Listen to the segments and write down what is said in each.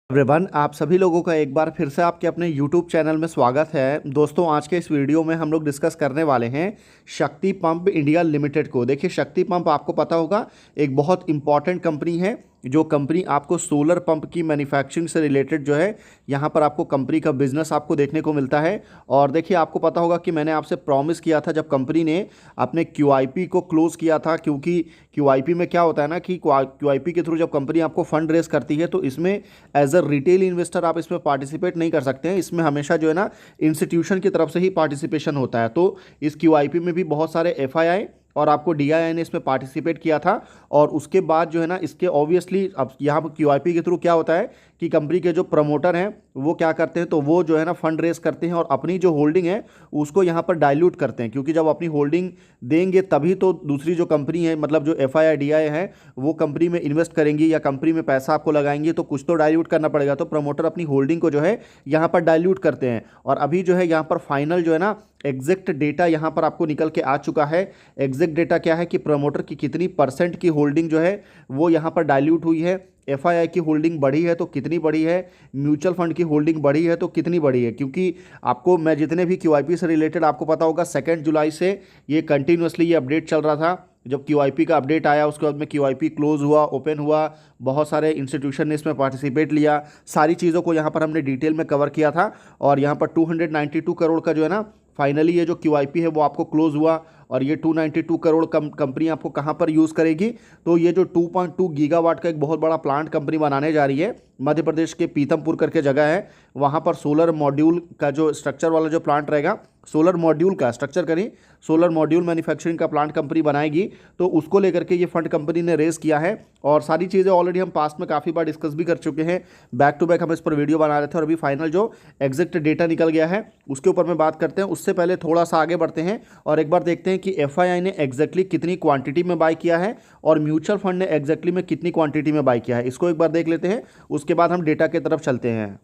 Everyone, आप सभी लोगों का एक बार फिर से आपके अपने YouTube चैनल में स्वागत है। दोस्तों, आज के इस वीडियो में हम लोग डिस्कस करने वाले हैं शक्ति पंप इंडिया लिमिटेड को। देखिए, शक्ति पंप आपको पता होगा एक बहुत इंपॉर्टेंट कंपनी है। जो कंपनी आपको सोलर पंप की मैन्युफैक्चरिंग से रिलेटेड जो है यहाँ पर आपको कंपनी का बिजनेस आपको देखने को मिलता है। और देखिए, आपको पता होगा कि मैंने आपसे प्रॉमिस किया था जब कंपनी ने अपने QIP को क्लोज़ किया था, क्योंकि QIP में क्या होता है ना कि QIP के थ्रू जब कंपनी आपको फंड रेज करती है तो इसमें एज अ रिटेल इन्वेस्टर आप इसमें पार्टिसिपेट नहीं कर सकते हैं। इसमें हमेशा जो है ना इंस्टीट्यूशन की तरफ से ही पार्टिसिपेशन होता है। तो इस QIP में भी बहुत सारे FII और आपको DII ने इसमें पार्टिसिपेट किया था। और उसके बाद जो है ना इसके ऑब्वियसली अब यहाँ पर QIP के थ्रू क्या होता है कि कंपनी के जो प्रमोटर हैं वो क्या करते हैं, तो वो जो है ना फंड रेज करते हैं और अपनी जो होल्डिंग है उसको यहाँ पर डाइल्यूट करते हैं। क्योंकि जब अपनी होल्डिंग देंगे तभी तो दूसरी जो कंपनी है, मतलब जो FII DII है, वो कंपनी में इन्वेस्ट करेंगी या कंपनी में पैसा आपको लगाएंगी, तो कुछ तो डाइल्यूट करना पड़ेगा। तो प्रमोटर अपनी होल्डिंग को जो है यहाँ पर डाइल्यूट करते हैं। और अभी जो है यहाँ पर फाइनल जो है ना एग्जैक्ट डेटा यहाँ पर आपको निकल के आ चुका है। एग्जैक्ट डेटा क्या है कि प्रमोटर की कितनी % की होल्डिंग जो है वो यहाँ पर डाइल्यूट हुई है, FII की होल्डिंग बढ़ी है तो कितनी बढ़ी है, म्यूचुअल फंड की होल्डिंग बढ़ी है तो कितनी बढ़ी है। क्योंकि आपको मैं जितने भी QIP से रिलेटेड आपको पता होगा 2 जुलाई से ये कंटिन्यूसली ये अपडेट चल रहा था। जब QIP का अपडेट आया उसके बाद में QIP क्लोज हुआ, ओपन हुआ, बहुत सारे इंस्टीट्यूशन ने इसमें पार्टिसिपेट लिया। सारी चीज़ों को यहाँ पर हमने डिटेल में कवर किया था। और यहाँ पर 292 करोड़ का जो है ना फाइनली ये जो QIP है वो आपको क्लोज हुआ। और ये 292 करोड़ कंपनी आपको कहाँ पर यूज़ करेगी, तो ये जो 2.2 गीगावाट का एक बहुत बड़ा प्लांट कंपनी बनाने जा रही है, मध्य प्रदेश के पीतमपुर करके जगह है, वहाँ पर सोलर मॉड्यूल का जो स्ट्रक्चर वाला जो प्लांट रहेगा, सोलर मॉड्यूल का स्ट्रक्चर करें, सोलर मॉड्यूल मैन्युफैक्चरिंग का प्लांट कंपनी बनाएगी। तो उसको लेकर के ये फंड कंपनी ने रेज़ किया है। और सारी चीज़ें ऑलरेडी हम पास्ट में काफ़ी बार डिस्कस भी कर चुके हैं, बैक टू बैक हम इस पर वीडियो बना रहे थे। और अभी फाइनल जो एग्जैक्ट डेटा निकल गया है उसके ऊपर में बात करते हैं। उससे पहले थोड़ा सा आगे बढ़ते हैं और एक बार देखते हैं कि FII ने एग्जैक्टली कितनी क्वांटिटी में बाय किया है और म्यूचुअल फंड ने एग्जैक्टली में कितनी क्वांटिटी में बाय किया है। इसको एक बार देख लेते हैं, उसके बाद हम डेटा की तरफ चलते हैं।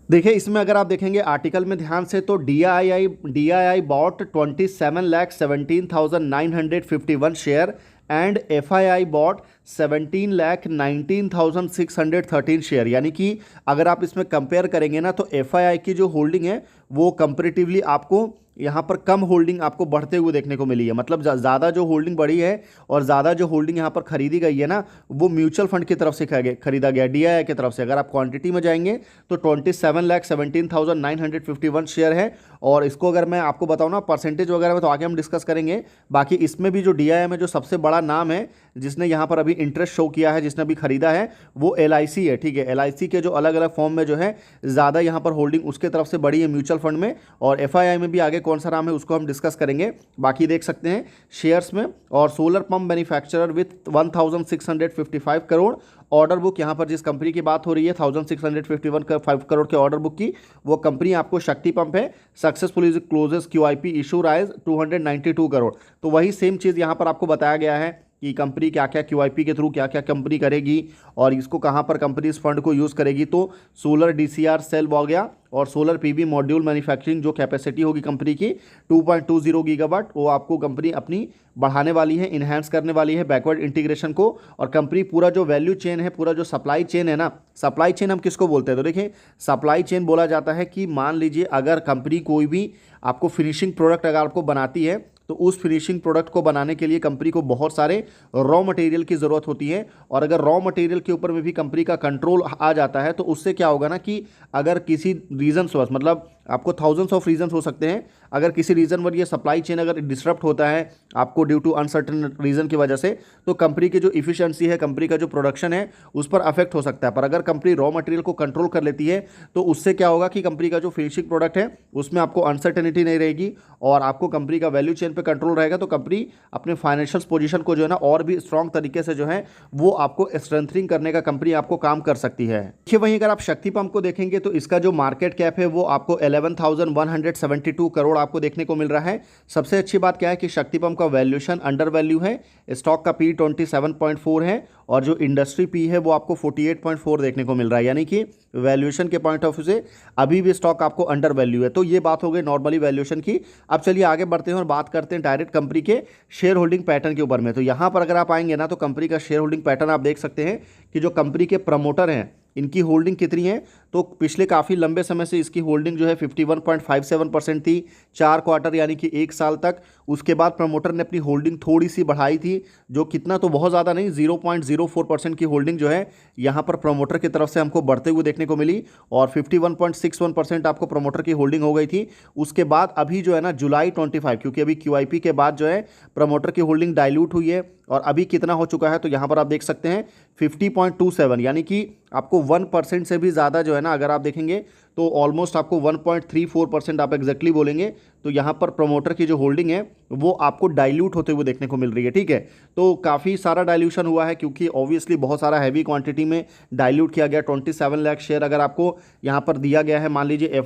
देखिए, इसमें अगर आप देखेंगे आर्टिकल में ध्यान से तो DII bought 27,17,951 share and FII bought 17,19,613 share. यानी कि अगर आप इसमें कंपेयर करेंगे ना तो FII की जो होल्डिंग है वो कंपेरेटिवली आपको यहाँ पर कम होल्डिंग आपको बढ़ते हुए देखने को मिली है। मतलब ज़्यादा जो होल्डिंग बढ़ी है और ज़्यादा जो होल्डिंग यहाँ पर खरीदी गई है ना वो म्यूचुअल फंड की तरफ से खरीदा गया, DII की तरफ से। अगर आप क्वांटिटी में जाएंगे तो 27,17,951 शेयर है। और इसको अगर मैं आपको बताऊँ ना परसेंटेज वगैरह में तो आगे हम डिस्कस करेंगे। बाकी इसमें भी जो DII में जो सबसे बड़ा नाम है जिसने यहाँ पर अभी इंटरेस्ट शो किया है, जिसने अभी खरीदा है, वो LIC है। ठीक है, LIC के जो अलग अलग फॉर्म में जो है ज़्यादा यहाँ पर होल्डिंग उसके तरफ से बड़ी है म्यूचुअल फंड में। और FII में भी आगे कौन सा नाम है उसको हम डिस्कस करेंगे। बाकी देख सकते हैं शेयर्स में। और solar pump manufacturer with 1655 crore order book, यहाँ पर जिस कंपनी की बात हो रही है 1651 करोड़ के ऑर्डर बुक की, वो कंपनी आपको शक्ति पंप है। Successfully closes QIP issue raise 292 crore. तो वही सेम चीज़ यहाँ पर आपको बताया गया है कि कंपनी क्या क्या QIP के थ्रू क्या क्या कंपनी करेगी और इसको कहाँ पर कंपनी इस फंड को यूज़ करेगी। तो सोलर DCR सेल हो गया और सोलर PV मॉड्यूल मैन्युफैक्चरिंग जो कैपेसिटी होगी कंपनी की 2.20 गीगावाट, वो आपको कंपनी अपनी बढ़ाने वाली है, इन्हांस करने वाली है बैकवर्ड इंटीग्रेशन को। और कंपनी पूरा जो वैल्यू चेन है, पूरा जो सप्लाई चेन है ना, सप्लाई चेन हम किसको बोलते हैं, तो देखिए सप्लाई चेन बोला जाता है कि मान लीजिए अगर कंपनी कोई भी आपको फिनिशिंग प्रोडक्ट अगर आपको बनाती है तो उस फिनिशिंग प्रोडक्ट को बनाने के लिए कंपनी को बहुत सारे रॉ मटेरियल की ज़रूरत होती है। और अगर रॉ मटेरियल के ऊपर में भी कंपनी का कंट्रोल आ जाता है तो उससे क्या होगा ना कि अगर किसी रीज़न से, मतलब आपको थाउजेंड्स ऑफ रीजन्स हो सकते हैं, अगर किसी रीज़न पर ये सप्लाई चेन अगर डिसरप्ट होता है आपको ड्यू टू अनसर्टेन रीज़न की वजह से, तो कंपनी की जो इफिशिएंसी है, कंपनी का जो प्रोडक्शन है उस पर अफेक्ट हो सकता है। पर अगर कंपनी रॉ मटेरियल को कंट्रोल कर लेती है तो उससे क्या होगा कि कंपनी का जो फिनिशिंग प्रोडक्ट है उसमें आपको अनसर्टेनिटी नहीं रहेगी और आपको कंपनी का वैल्यू चेन पर कंट्रोल रहेगा। तो कंपनी अपने फाइनेंशियल पोजीशन को जो है ना और भी स्ट्रॉन्ग तरीके से जो है वो आपको स्ट्रेंथनिंग करने का कंपनी आपको काम कर सकती है। देखिए, वहीं अगर आप शक्ति पंप को देखेंगे तो इसका जो मार्केट कैप है वो आपको 11,172 करोड़ आपको देखने को मिल रहा है। सबसे अच्छी बात क्या है कि शक्ति पंप का वैल्यूएशन अंडर वैल्यू है। स्टॉक का P 27.4 है और जो इंडस्ट्री P है वो आपको 48.4 देखने को मिल रहा है। यानी कि वैल्यूएशन के पॉइंट ऑफ व्यू से अभी भी स्टॉक आपको अंडर वैल्यू है। तो ये बात हो गई नॉर्मली वैल्यूएशन की। अब चलिए आगे बढ़ते हैं और बात करते हैं डायरेक्ट कंपनी के शेयर होल्डिंग पैटर्न के ऊपर में। तो यहाँ पर अगर आप आएंगे ना तो कंपनी का शेयर होल्डिंग पैटर्न आप देख सकते हैं कि जो कंपनी के प्रमोटर हैं इनकी होल्डिंग कितनी है, तो पिछले काफ़ी लंबे समय से इसकी होल्डिंग जो है 51.57% थी 4 क्वार्टर यानी कि 1 साल तक। उसके बाद प्रमोटर ने अपनी होल्डिंग थोड़ी सी बढ़ाई थी, जो कितना तो बहुत ज़्यादा नहीं, 0.04% की होल्डिंग जो है यहाँ पर प्रमोटर की तरफ से हमको बढ़ते हुए देखने को मिली और 51.61% आपको प्रमोटर की होल्डिंग हो गई थी। उसके बाद अभी जो है ना जुलाई 25, क्योंकि अभी QIP के बाद जो है प्रमोटर की होल्डिंग डाइल्यूट हुई है और अभी कितना हो चुका है, तो यहाँ पर आप देख सकते हैं 50.27, यानी कि आपको 1% से भी ज़्यादा जो है ना, अगर आप देखेंगे तो ऑलमोस्ट आपको 1.34% आप एग्जैक्टली बोलेंगे, तो यहाँ पर प्रमोटर की जो होल्डिंग है वो आपको डाइल्यूट होते हुए देखने को मिल रही है। ठीक है, तो काफ़ी सारा डाइल्यूशन हुआ है क्योंकि ऑब्वियसली बहुत सारा हैवी क्वांटिटी में डाइल्यूट किया गया। 27 लाख शेयर अगर आपको यहाँ पर दिया गया है, मान लीजिए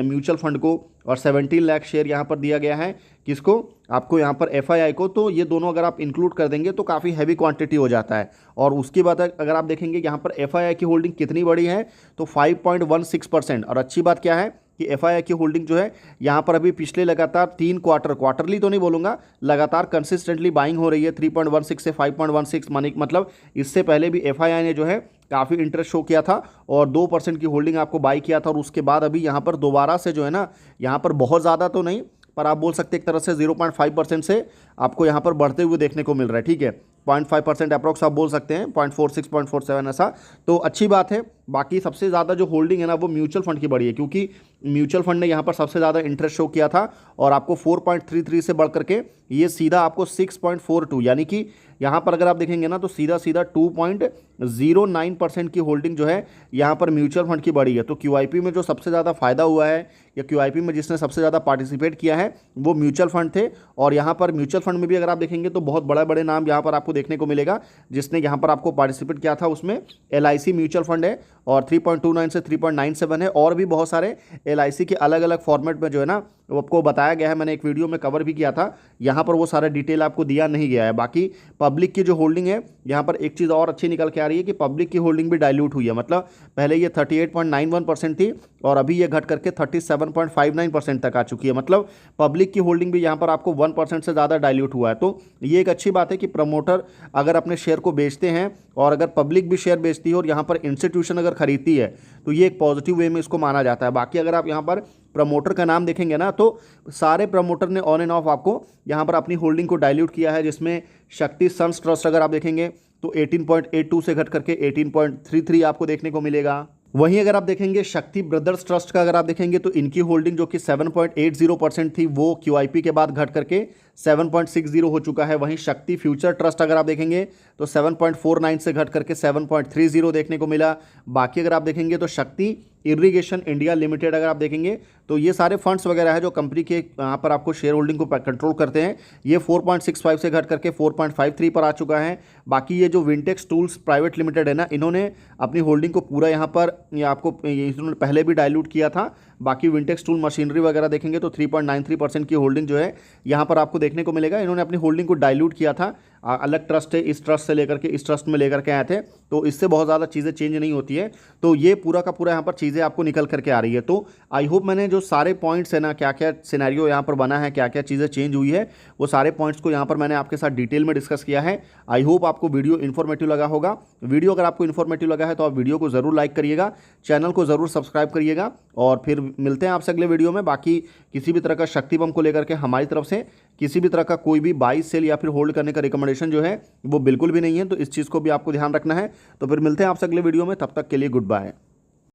म्यूचुअल फंड को, और 17 लाख शेयर यहाँ पर दिया गया है किसको, आपको यहाँ पर FII को, तो ये दोनों अगर आप इंक्लूड कर देंगे तो काफ़ी हैवी क्वांटिटी हो जाता है। और उसके बाद अगर आप देखेंगे यहाँ पर FII की होल्डिंग कितनी बड़ी है, तो 5.16%। और अच्छी बात क्या है कि FII की होल्डिंग जो है यहाँ पर अभी पिछले लगातार 3 क्वार्टरली तो नहीं बोलूँगा, लगातार कंसिस्टेंटली बाइंग हो रही है 3.16 से 5.16, मतलब इससे पहले भी FII ने जो है काफ़ी इंटरेस्ट शो किया था और 2% की होल्डिंग आपको बाई किया था, और उसके बाद अभी यहाँ पर दोबारा से जो है ना, यहाँ पर बहुत ज़्यादा तो नहीं, पर आप बोल सकते एक तरह से 0.5% से आपको यहाँ पर बढ़ते हुए देखने को मिल रहा है। ठीक है, 0.5% अप्रॉक्स आप बोल सकते हैं, 0.46 0.47 ऐसा, तो अच्छी बात है। बाकी सबसे ज़्यादा जो होल्डिंग है ना वो म्यूचुअल फंड की बढ़ी है, क्योंकि म्यूचुअल फंड ने यहाँ पर सबसे ज़्यादा इंटरेस्ट शो किया था और आपको 4.33 से बढ़ करके ये सीधा आपको 6.42, यानी कि यहाँ पर अगर आप देखेंगे ना तो सीधा 2.09% की होल्डिंग जो है यहाँ पर म्यूचुअल फंड की बढ़ी है। तो QIP में जो सबसे ज़्यादा फायदा हुआ है या QIP में जिसने सबसे ज़्यादा पार्टिसिपेट किया है वो म्यूचुअल फंड थे। और यहाँ पर म्यूचुअल फंड में भी अगर आप देखेंगे तो बहुत बड़े बड़े नाम यहाँ पर आपको देखने को मिलेगा, जिसने यहाँ पर आपको पार्टिसिपेट किया था। उसमें LIC म्यूचुअल फंड है और 3.29 से 3.97 है, और भी बहुत सारे LIC के अलग अलग फॉर्मेट में जो है ना वो आपको बताया गया है, मैंने एक वीडियो में कवर भी किया था, यहाँ पर वो सारा डिटेल आपको दिया नहीं गया है। बाकी पब्लिक की जो होल्डिंग है यहाँ पर एक चीज़ और अच्छी निकल के आ रही है कि पब्लिक की होल्डिंग भी डाइल्यूट हुई है, मतलब पहले ये 38.91% थी और अभी ये घट करके 37.59% तक आ चुकी है, मतलब पब्लिक की होल्डिंग भी यहाँ पर आपको 1% से ज़्यादा डाइल्यूट हुआ है। तो ये एक अच्छी बात है कि प्रमोटर अगर अपने शेयर को बेचते हैं और अगर पब्लिक भी शेयर बेचती है और यहाँ पर इंस्टीट्यूशन अगर खरीदती है तो ये एक पॉजिटिव वे में इसको माना जाता है। बाकी अगर आप यहाँ पर प्रमोटर का नाम देखेंगे ना तो सारे प्रमोटर ने ऑन एंड ऑफ आपको यहाँ पर अपनी होल्डिंग को डाइल्यूट किया है, जिसमें शक्ति सन्स ट्रस्ट अगर आप देखेंगे तो 18.82 से घट करके 18.33 आपको देखने को मिलेगा। वहीं अगर आप देखेंगे शक्ति ब्रदर्स ट्रस्ट का अगर आप देखेंगे तो इनकी होल्डिंग जो कि 7.80% थी वो QIP के बाद घट करके 7.60 हो चुका है। वहीं शक्ति फ्यूचर ट्रस्ट अगर आप देखेंगे तो 7.49 से घट करके 7.30 देखने को मिला। बाकी अगर आप देखेंगे तो शक्ति इरिगेशन इंडिया लिमिटेड अगर आप देखेंगे तो ये सारे फंड्स वगैरह है जो कंपनी के यहाँ पर आपको शेयर होल्डिंग को कंट्रोल करते हैं, ये 4.65 से घट करके 4.53 पर आ चुका है। बाकी ये जो विंटेक्स टूल्स प्राइवेट लिमिटेड है ना, इन्होंने अपनी होल्डिंग को पूरा यहाँ पर आपको इन्होंने पहले भी डाइल्यूट किया था। बाकी विंटेक्स टूल मशीनरी वगैरह देखेंगे तो 3.93% की होल्डिंग जो है यहाँ पर आपको देखने को मिलेगा। इन्होंने अपनी होल्डिंग को डाइल्यूट किया था, अलग ट्रस्ट है, इस ट्रस्ट से लेकर के इस ट्रस्ट में लेकर के आए थे, तो इससे बहुत ज़्यादा चीज़ें चेंज नहीं होती है। तो ये पूरा का पूरा यहाँ पर चीज़ें आपको निकल करके आ रही है। तो आई होप मैंने जो सारे पॉइंट्स है ना, क्या क्या सिनेरियो यहाँ पर बना है, क्या क्या चीज़ें चेंज हुई है, वो सारे पॉइंट्स को यहाँ पर मैंने आपके साथ डिटेल में डिस्कस किया है। आई होप आपको वीडियो इन्फॉर्मेटिव लगा होगा। वीडियो अगर आपको इन्फॉर्मेटिव लगा है तो आप वीडियो को ज़रूर लाइक करिएगा, चैनल को ज़रूर सब्सक्राइब करिएगा, और फिर मिलते हैं आपसे अगले वीडियो में। बाकी किसी भी तरह का शक्ति बम को लेकर के हमारी तरफ से किसी भी तरह का कोई भी बाई सेल या फिर होल्ड करने का रिकमेंडेशन जो है वो बिल्कुल भी नहीं है, तो इस चीज़ को भी आपको ध्यान रखना है। तो फिर मिलते हैं आपसे अगले वीडियो में, तब तक के लिए गुड बाय।